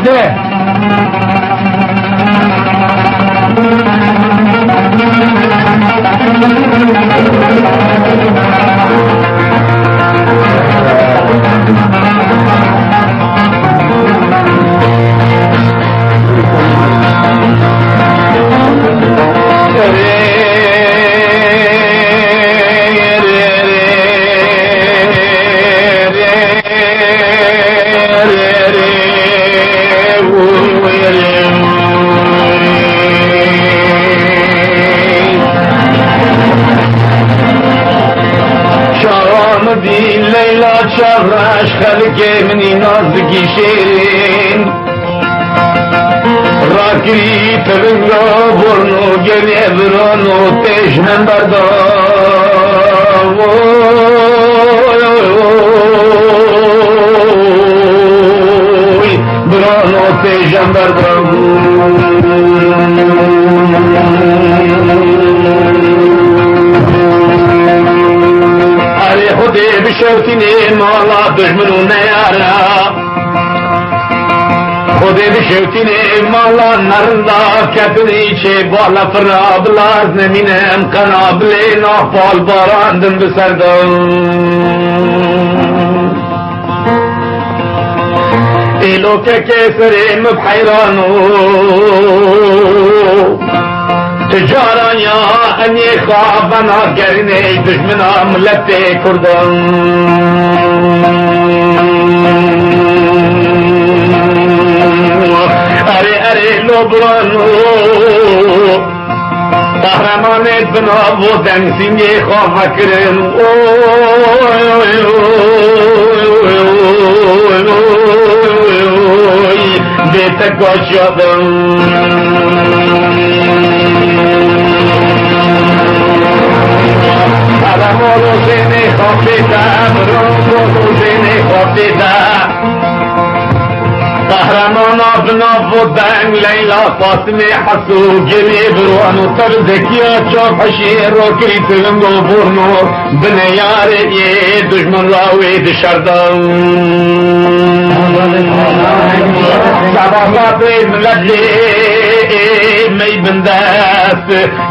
خده شرش خلق منی نازکی شیرین راکری تبنگا برنو گلی برانو تشنن بردار برانو تشنن بردار خودی بشوتینی مالا دشمنو نیارا خودی بشوتینی مالا نرندا کتنی چه بالا فرابلاز نمینم قنابلی ناپال باراندن بسردم ایلو که کسریم بحیرانو تجارا یا انی خوابنا گرنی دشمنا ملت کردن اره اره لبرانو قهرمانت بنا و دنسینی خواب کرن بیت گوشیادن مولو زینی خوابیده مولو زینی خوابیده قهرمان ابنا بودن لیلا فاطمه حسو گلی بروانو تر زکیا چاپ حشیر رو کری تلنگو برنو بنیار یه دشمن راوی دشردن سبابات ملجی می بندست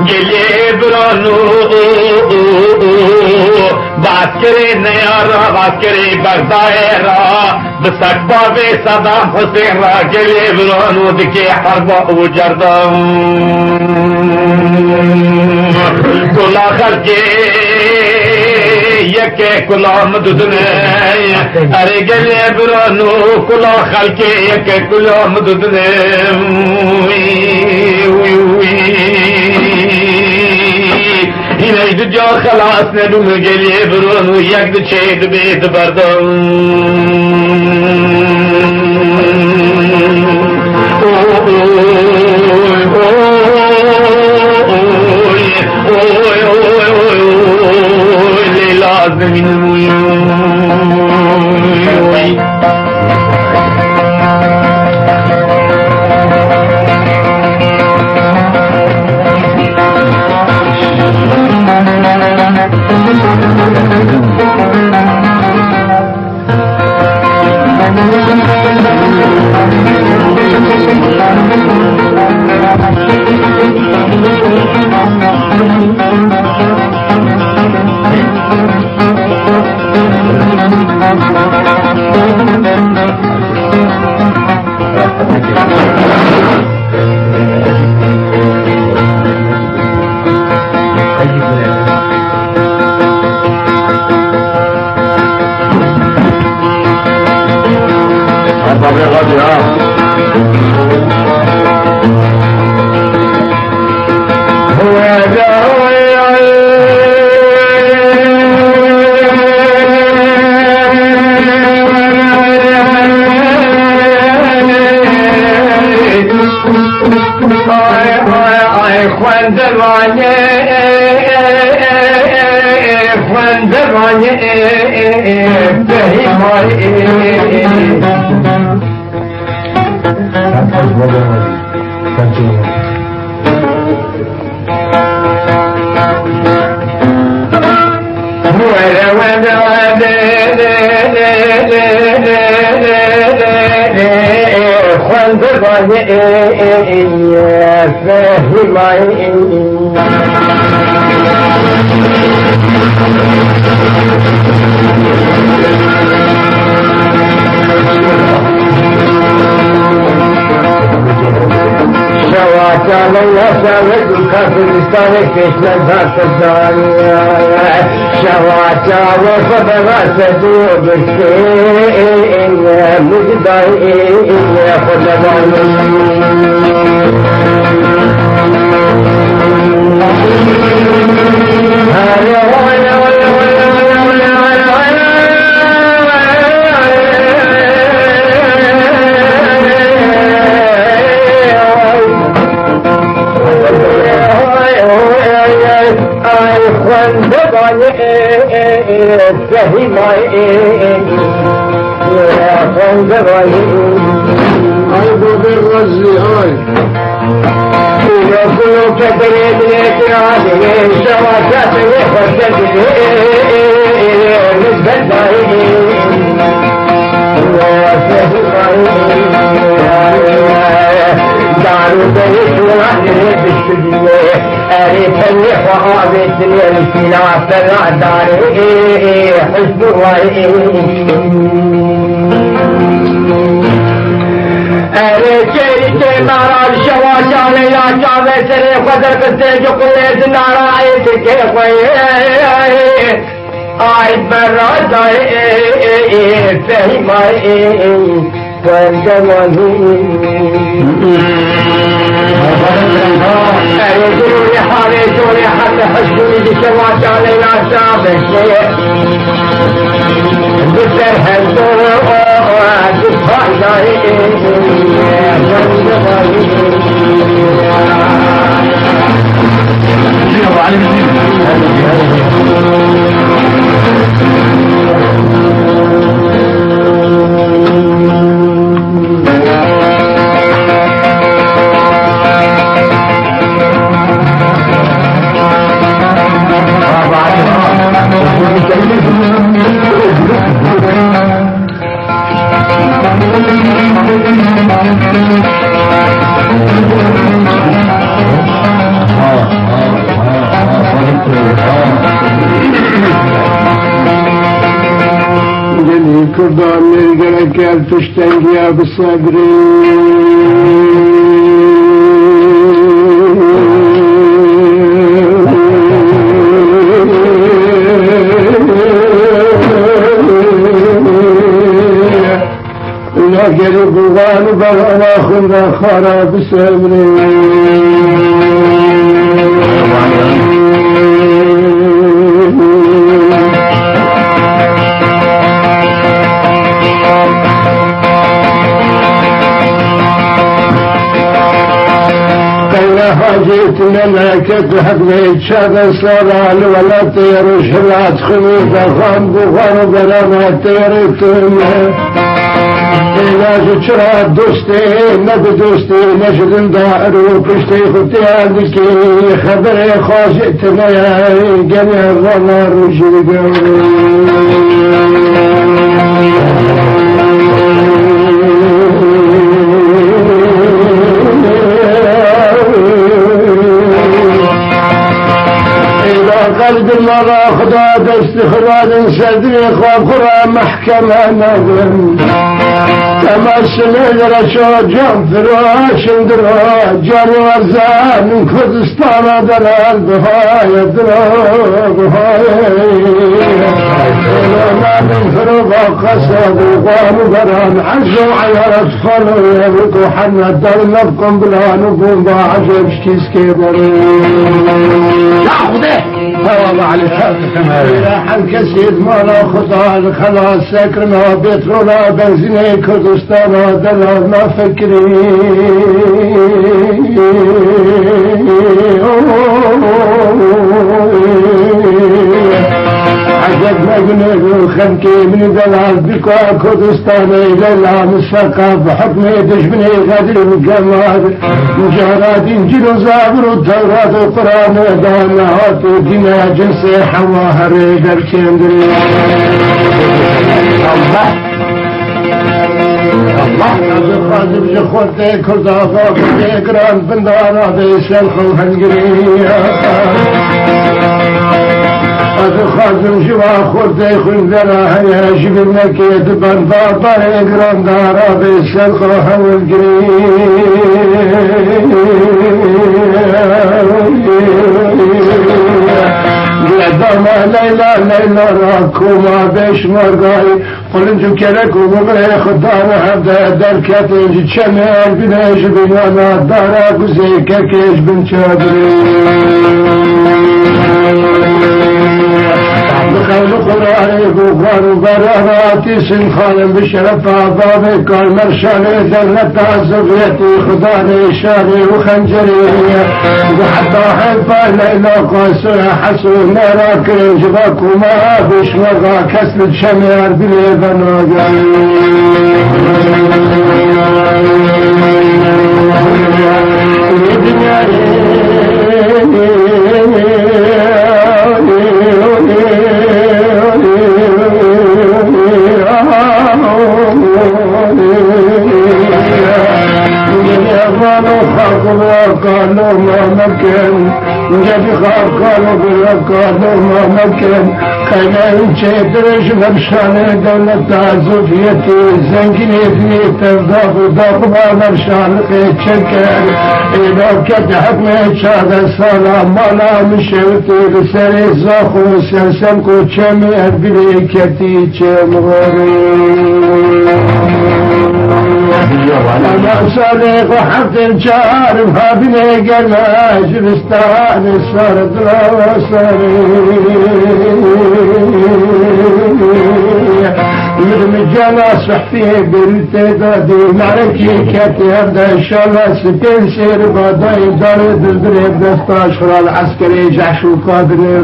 گلی برانو بات کرے نیارا بات کرے بغدائرا بسک بابے صدام حسین را گلے برانو دکے حربا و جردم کلا خلقے یکے کلا مددنے ارے گلے برانو کلا خلقے یکے کلا مددنے اینه جا خلاص ندوم گلیه برونو یک دو چید بیت بردم لیلا زمین بغني فهمي شواتا ليا سابق كافرستاني كيشنا ذات الدنيا شواتا وفبغا سدوب السين مجدائي تشتنقيا بالصبري لا قريب وغالب بغلا خراب صبري جيتنا معك حبيت شغل صلال ولا طير شرات خميدة غامض وغرب لما طيرتنا إلا شرات دوستي نبي دوستي نجد دائر وكشتي خطي عندك خبري خاجتنا جميع الغمار وجرقا قلب المرأة خدا باستخراج صدري خاخرة محكمة نظم تمثل الرشا جان فراش درا جان وزان من كردستان درا بهاي درا بهاي من فروضا قصد وقام بران عزو عيارت خلو يبقوا حنا الدار نبقم بلا نبقم بعجب شكيس كبرين لا خده هوا على حن كسيد مالا خطا خلاص سكرنا بترونا بنزيني كردستان دلا ما فكري عجب مجنب وخمكي من دلال بكوا كردستاني ليلا مسفقة بحكمي دشمني غدر وجمال مجارات انجيل وزابر والتوراة والقرآن دانهات ودينا جنسي حواها ريدر كندري الله الله خازب خورده کرداغا بده گران بندارا بیسل خوهنگریا از خازم جوا خورده خوندرا هیا جبی نکید بان بابا گران دارا بیسل خوهنگریا داما لیلا لیلا را کوما بیش مرگای قلنجو کرکو مغره خدا نهده در کتنج چمر بینش بینانا دارا گزی ککش بین چادری بخیل قرآن بغار و براراتی سن خانم بشرف باب کار مرشان دلت عزبیتی خدا نیشانی و خنجری و حتی حیفا لیلا قاسر حسون نرا کرنج باکوما بشمغا کسل شمیر بلی بناگی قالوا ما مكن جدي قالوا بلا قالوا ما مكن كان شيء مرشان دولة تعزفيتي زنجنيتني تضاف ضاف ما مرشان شكر إذا كنت حكمة شاد السلام مالا مشوتي بسري زاخو سلسلكو تشمير بريكتي تشمغري أنا صديق وحفظ جارب هابني قلنا جبستان صارت الأوصاري مجانا صحفي بالتدادي معركي كاتي أبدا إن شاء الله ستين سير بضاي دار الدريب دستا أشهر العسكري جحش وقادر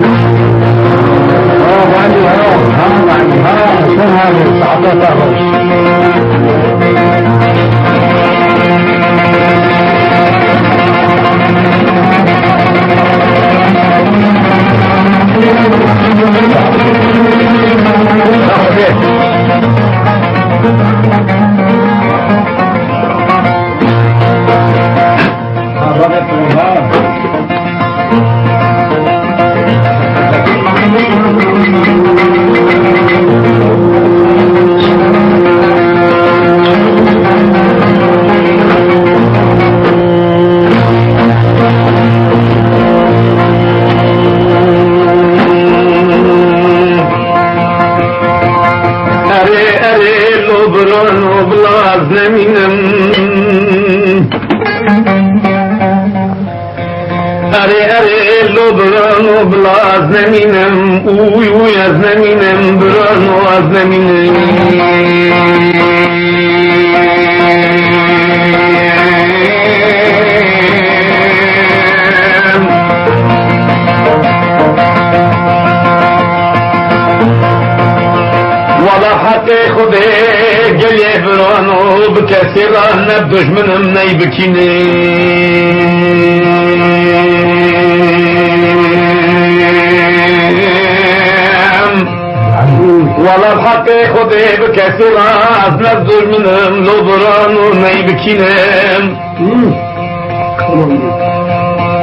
از نمینم اوی اوی از نمینم برانو از نمینم والا حق خوده گلیه برانو بکسی را نب دشمنم نی بکینه والا الحق خودی بکسی را از نظر منم لبران و نی بکینم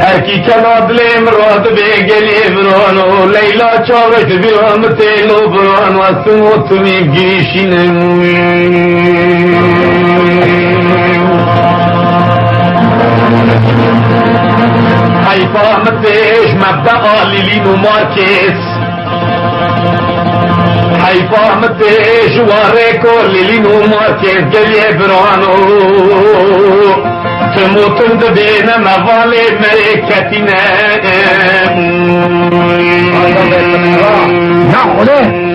هرکی کناد لیم راد بگلیم رانو لیلا چاوت بیرامت لبران و از تموتمی گیشینم حیفا متش مبدأ لیلین و مارکس حیفا متش واره کر لیلین و مارکس گلیه برانو تموتن دبینه موالی ملکتینه نه خوده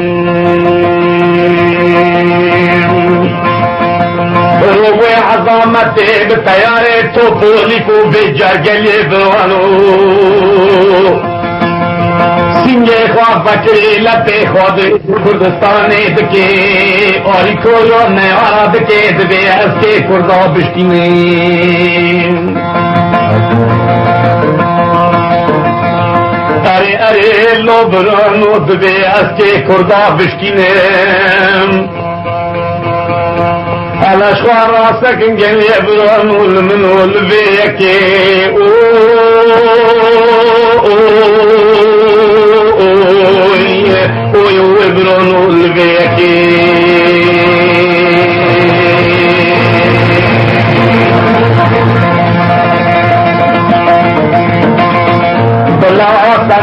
روی عظامت به تیار تو پولیکو به جرگلی برانو سینگه خواه بکری لپی خود کردستان دکی آری کجا نیارا دکی دبی از که کردا بشتینه اره اره لو برانو دبی از که کردا بشتینه حالا اشوار راسك انقل يبرون والمنو البيكي ويبرون البيكي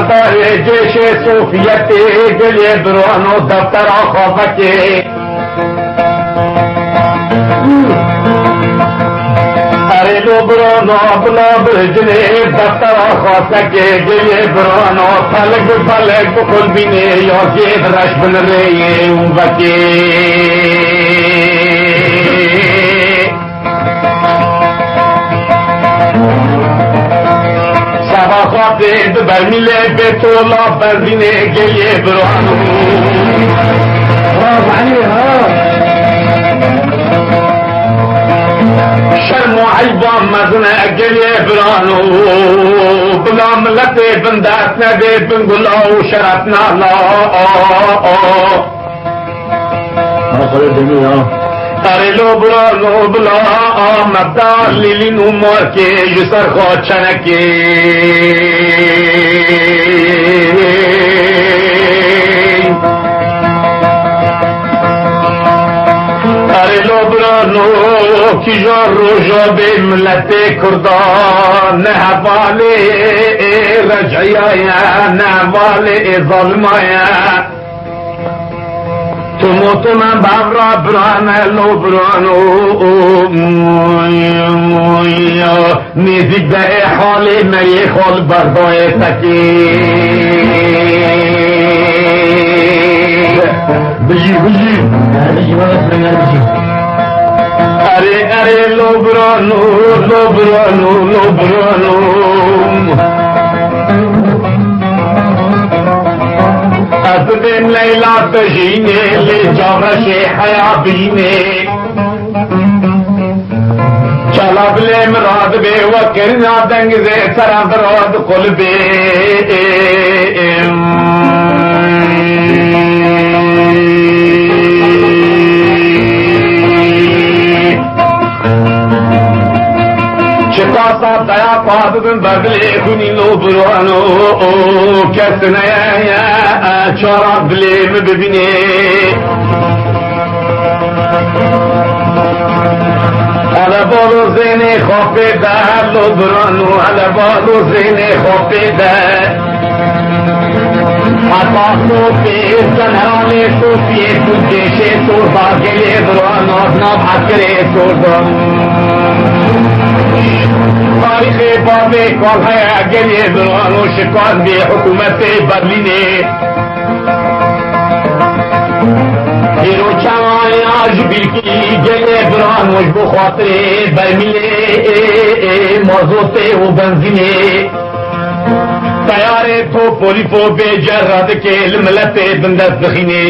سردار جيش صوفيتي قل يبرون دفتر خوفكي ارے لو برونو بلا برجنے دفتر خوفكي قل يبرون فلق فلق قل بيني يوكيد رش بن ريه وبكي خاطب برمیله به طولا بزینه گلیه برانو عليها شرم و عیبا مزنه گلیه برانو بلا ملت بندست نده بنگلا و شرف نالا خلال دنیا ارے لو برانو بلا مبدار لیلی نمار کے یسر خواہ چنکی ارے لو برانو کی جار روژا بے ملت کردان نہ والے رجعیایا نہ والے ظلمایا تو من بابرا برانه لو برانو نیزیک به حالی می خال بردای تکی بجي ارے لو برانو از بین لیلا تجینے لے جارش حیابینے چلا بلے مراد بے وکرنا دنگ زے سرابراد قلبے چکاسا دیا پاد بن بدلے کنی لو برانو کس نیا چارا بلیم ببینے علا بالو زینے خوفی در لو برانو علا بالو زینے خوفی در حتا صوفی زنرانی صوفی کجیشی سور باگلی برانو ناب حکری سور برانو تاریخ باب کار ہے گریه بران و شکار به حکومت برلینه هیرو چمای آج بیلکی گریه بران وش بخاطر برمیله مازوته و بنزینه تیار تو پولیفو به جرد که الملت بندست بخینه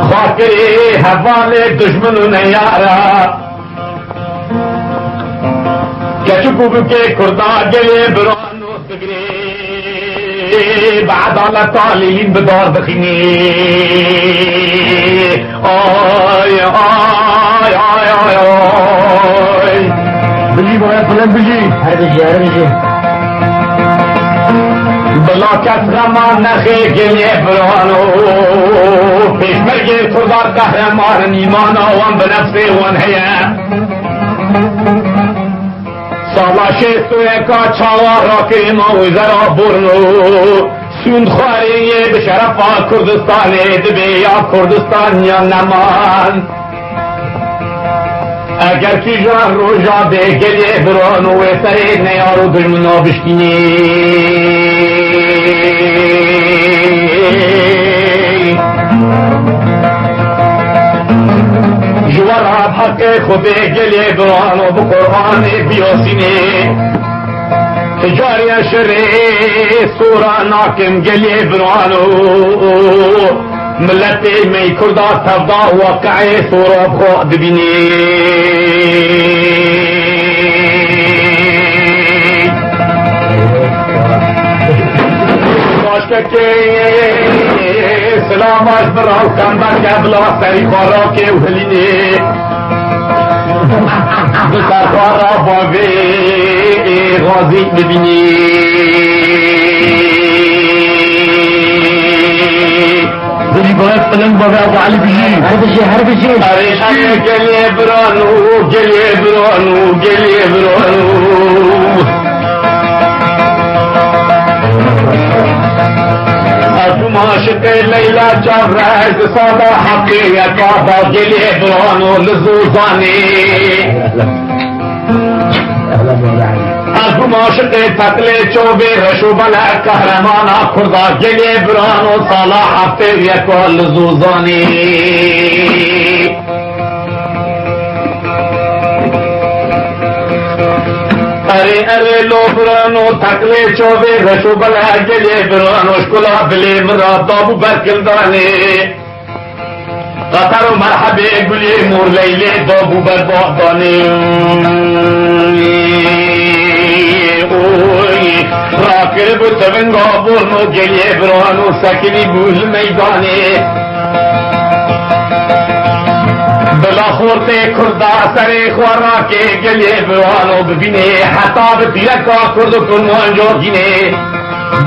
خاکری حوال دشمنو نیارا کچکو بکے کردہ گلے برانو سگرے بعدالت آلیین بدار دخینی آی آی آی آی آی بجي بغير فلان بجي بلا کس غمان نخی گلیه برانو پیشمرگی سردار قهرمان ایمانا وان بنفسه وان هیا سالا شیستو اکا چاوار را کریما وزرا برنو سوند خواریه به شرفا کردستانه دبی یا کردستان یا نمان اگر کی جان روژا به گلیه برانو و سره نیارو دشمنا بشکینی جوار حق خود گلیه برانو بقرآن بیاسینه تجاری شر سورا ناکم گلیه برانو ملت می کردا تبدا واقع سورا بخوا ببینی که سلامش براو کمبر گبلا سری خارا که وحلینه بسر خارا باوی غازی ببینی دلی باید فلنگ باوی ابو علی بجی هر بشی اره گلیه برانو عاشق لیلا جان رز صدا حقیقت با گلی برانو لزوزانی ارکم عاشق تقل چوبه رشو بلا قهرمانا خدا گلی برانو سالا حقیقت لزوزانی اره لو برانو تقلی چوبه رشو بلا گلی برانو شکلا بلی مرا دابو برکندانه قطر و مرحبه گلی مور لیلی دابو بربادانه راکر بتوینگا برنو گلی برانو سکنی بول میدانه بلا خورتے کردہ سرے خوارا کے گلے برانو ببینے حتاب دیرکا کرد کنوان جو گینے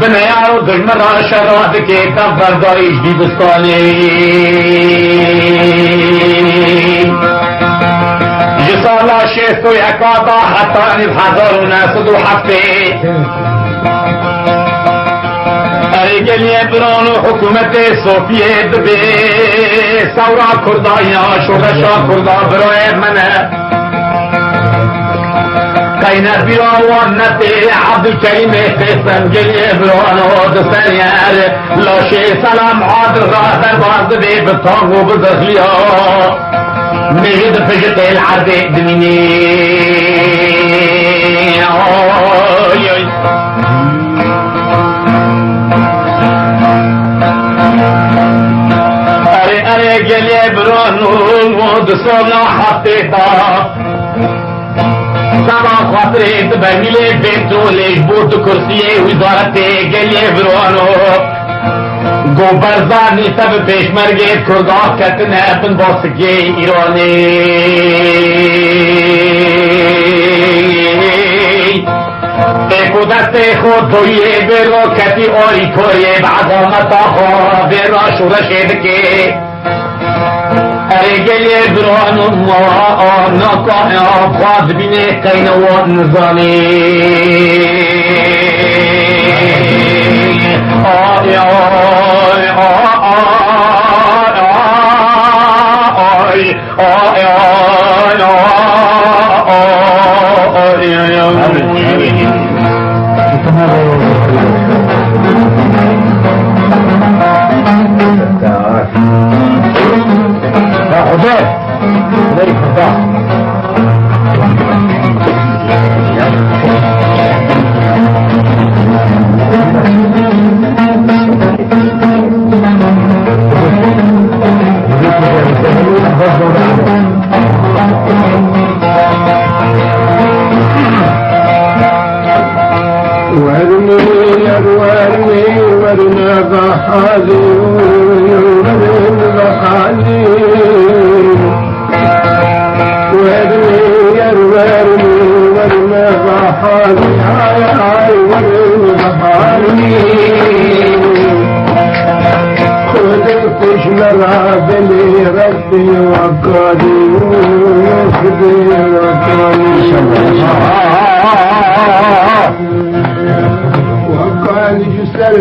بنیارو دجمرا شراد کے تب بردائش دی بستانے جسالا شیستو یکاتا حتی نزحضارو ناسدو حفتے گلیه برانو حکومت سوفیت به سورا کردایا شورشا کردا برای منه قینر بیراوان نته عبدالکریم خیستم گلیه برانو دستنیر لاشه سلام عادر را در بازد به بطانگو بزخلیا میگد پشت العرد دمینی گلیه برانو دستانا حفته تا سبا خاطرت برمیله بینتولش بود کرسیه وزارت گلیه برانو گوبرزانی سب پیشمرگت کرداه کتنه اپن باسگه ایرانی ایکو دست خود تویه برا کتی آری کوریه بعظامتا خواه برا شورشید که اره گلیه برانو ناکاه آبخواز بینه قینوان نزانی آی آی آی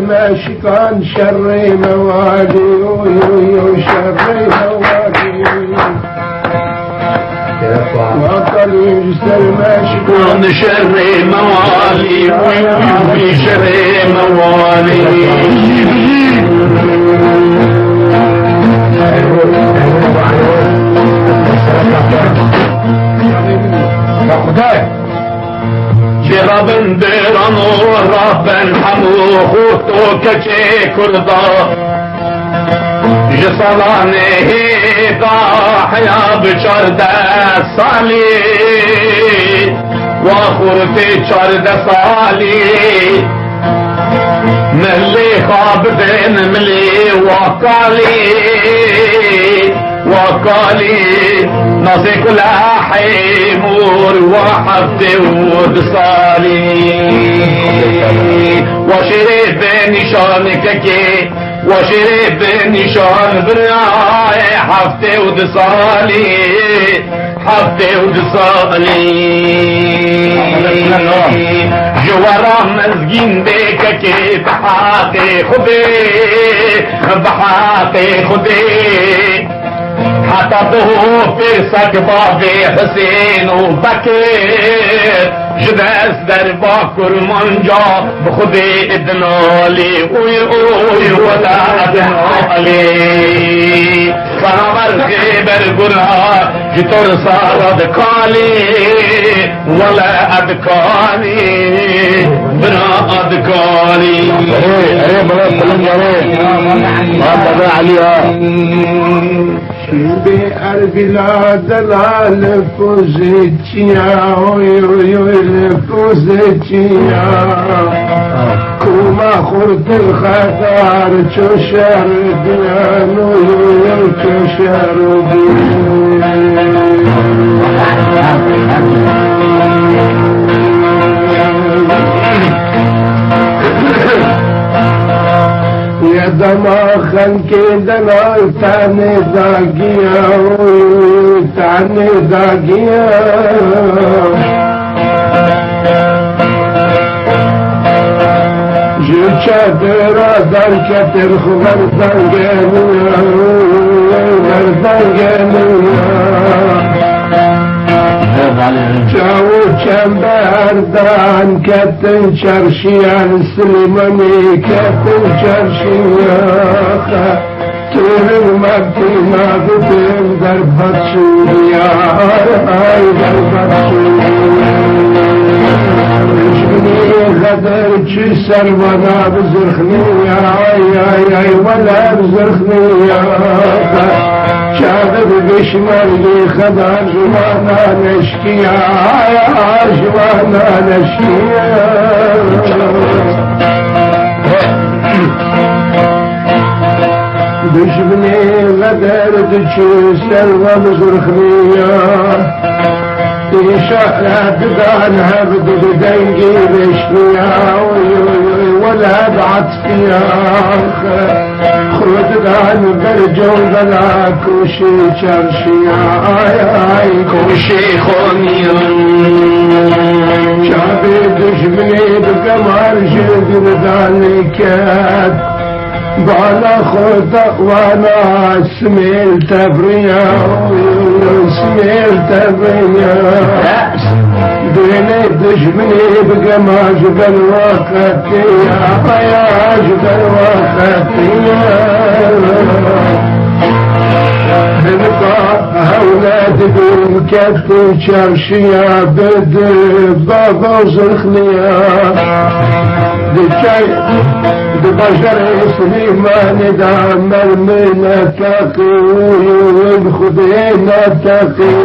ماشكان شر موالي وشر موالي وقال يجسر ماشكان شر موالي وشر موالي ربن درانو ربن حمو خوتو کچه کردا جسالانه دا حیا بچارده سالی و خورت 14 سالی ملي خابدين ملي وقالي ناصي كلها حيمور وحفتي ودصالي وشرب نشانك كي وشرب نشان براي حفتي ودصالي حفتي ودصالي جوارا مزگین دیکھ کے بحاتے خودے حتی تو پھر سک بابے حسین و بکر جدست در باکر منجا بخودے ادنالی اوی ولا ادنالی فنامر غیبر گناہ جتر سارد کالی ولا ادکانی بنا ادکانی ارے بڑا سلام بابا علیہ بے اربلا دلال پوزیچیا پوزیچیا کوما خورد الخطار چو شهر دیانو چو شهر یا دماغن کے دلال تانے داگیا جو چادرہ در کتر خبر جاو چنبردان کتن چرشیان سلیمانی کتن چرشیان تورن مدینا بودن در بچوریا در بچوریا غدر چی سروانا بزرخنیا ولا بزرخنیا شاهد بشمالي خدار جوانا نشكيا جوانا نشكيا بشبني غدر تشي سلوى بزرخنيا شهد دانها بدو دنجي بشنيا ولا بعطفيا خود دان برجو بلا کوشی چرشیا کوشی خونیان شابی دشمنی بکمار جدر دانی کد بالا خود وانا سمیل تبریا دینی دشمنی بکمار جبل وقتیا جبل وقتیا بنقا أولاد بمكت شرشيا بد بابا وزرخنيا دكاي ببشر سليمان دام المنا تقي وخذينا تقي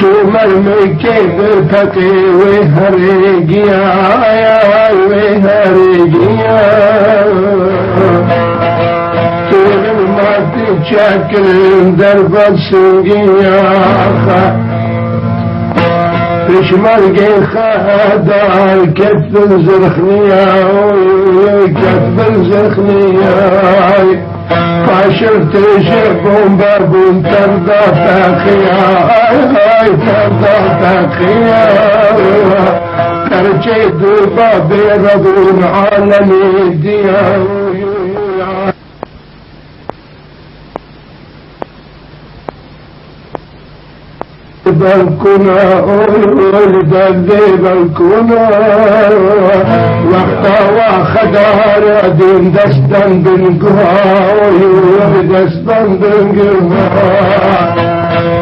شو مرمي كيف تقي وهريقيا وهريقيا شاكر درب السنجيا بشمرقي خادار كتب زرخنيا كتب زرخنيا فاشرت شربون بابون ترضى تاخيا ترضى تاخيا ترجيد بابي رضون عالمي ديا بالكنا ولد بالكنا وقتا وخدار دين دستن بنقها دستن بنقها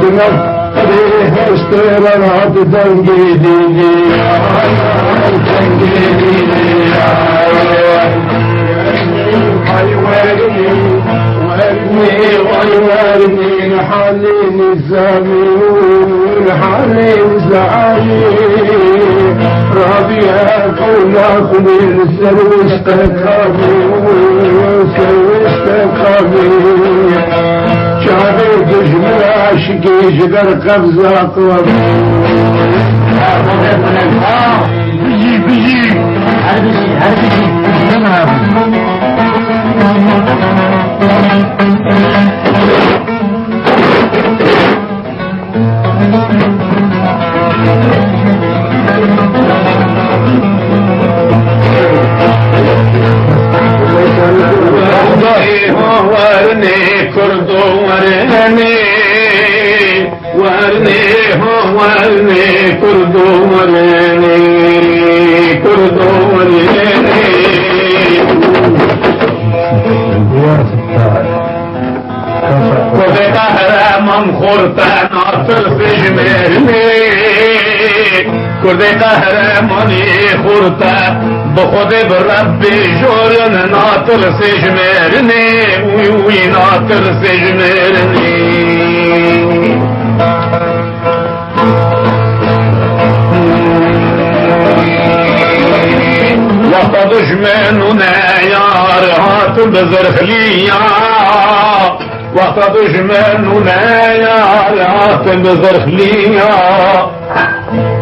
دمت ريح استرارات دنجيدي والوارني حالي نزامي حالي زعامي ربيع ويا خليل سروست كامي سروست كامي شعبي دجمن عاشقي جدر قبضة قوام بيجي هربيجي ورني كردو ورني كردو ورني كردو ورني كردي قهرمان خورتا ناصر سجمرني كردي قهرماني خورتا بخود بربي جورن ناطر سجمرني وي ناطر سجمرني وقت دجمننا يار هات بزرخليا وقت دجمننا يار هات بزرخليا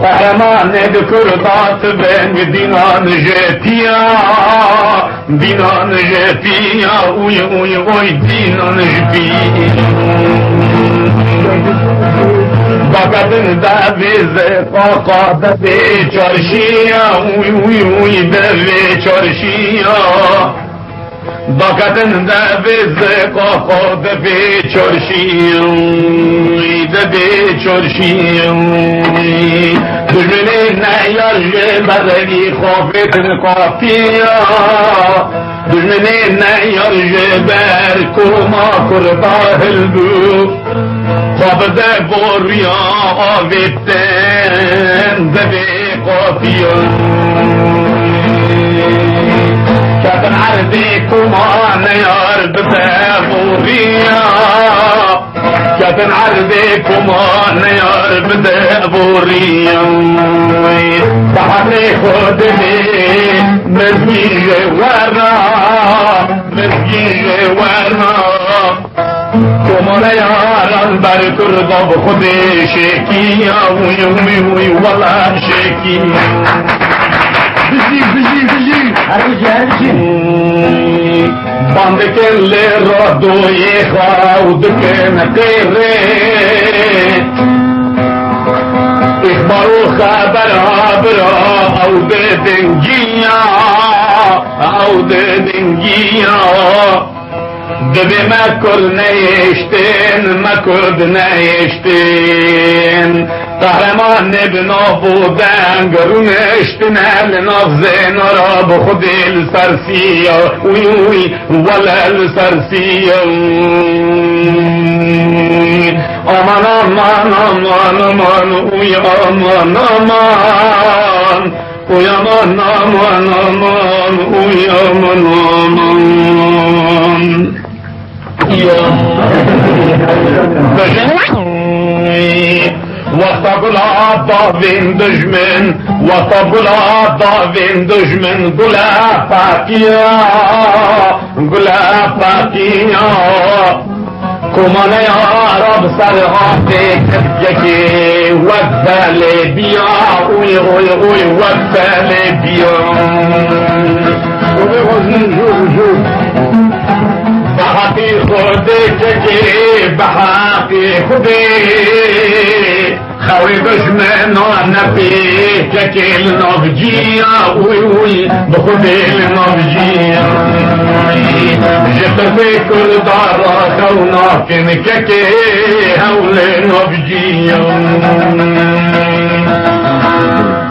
قهرمان بكردات بين دينان جاتيا وي دينان جبيا بقدن دا بزقاقا دا بچارشيا وي دا بچارشيا بقدن دا بزقاقا دا بچارشيا دا بچارشيا دجمني نيار جبرگي خوفتن قافيا دجمني نيار جبر كوما كرباه البو خواب ده بوريا آویتن ده قافيا كتن عرضي كوما نيار بده بوريا كتن عرضي كوما نيار بده بوريا بحري خود لي مزيج ورا كوما ياران بر کردا بخود شکییا وی ولا شکی بجی هرچی باند کل را دوی خود کن قیره اخبار و خبر برا او دنگیا دبی مکر نیشتین قهرمان بنا بودن گرونشتن لناف زینارا بخود السرسیه وی ولا السرسیه آمان وی آمان وی وطبلا داوین دجمن گلا پاکیا کمان یارب سرغاته یکی وقبل بیا وی وقبل بیا بحقی خودی که بحقی خودی خوي دشمن نبي ككل نبجيا وي بخدي نبجيا جت في كل دار خونا كن ككي هول نبجيا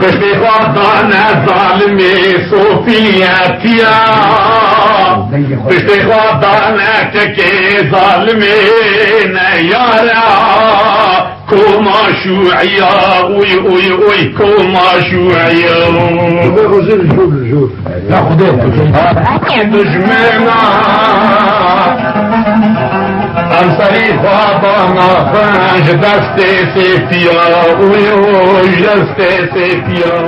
بشي خاطانا ظالمي صوفياتيا بشي خاطانا ككي ظالمي نيارا كوما شوعيا وي كوما شوعيا دجمنا أمسري خاطانا فانج دستي سيفيا وي دستي سيفيا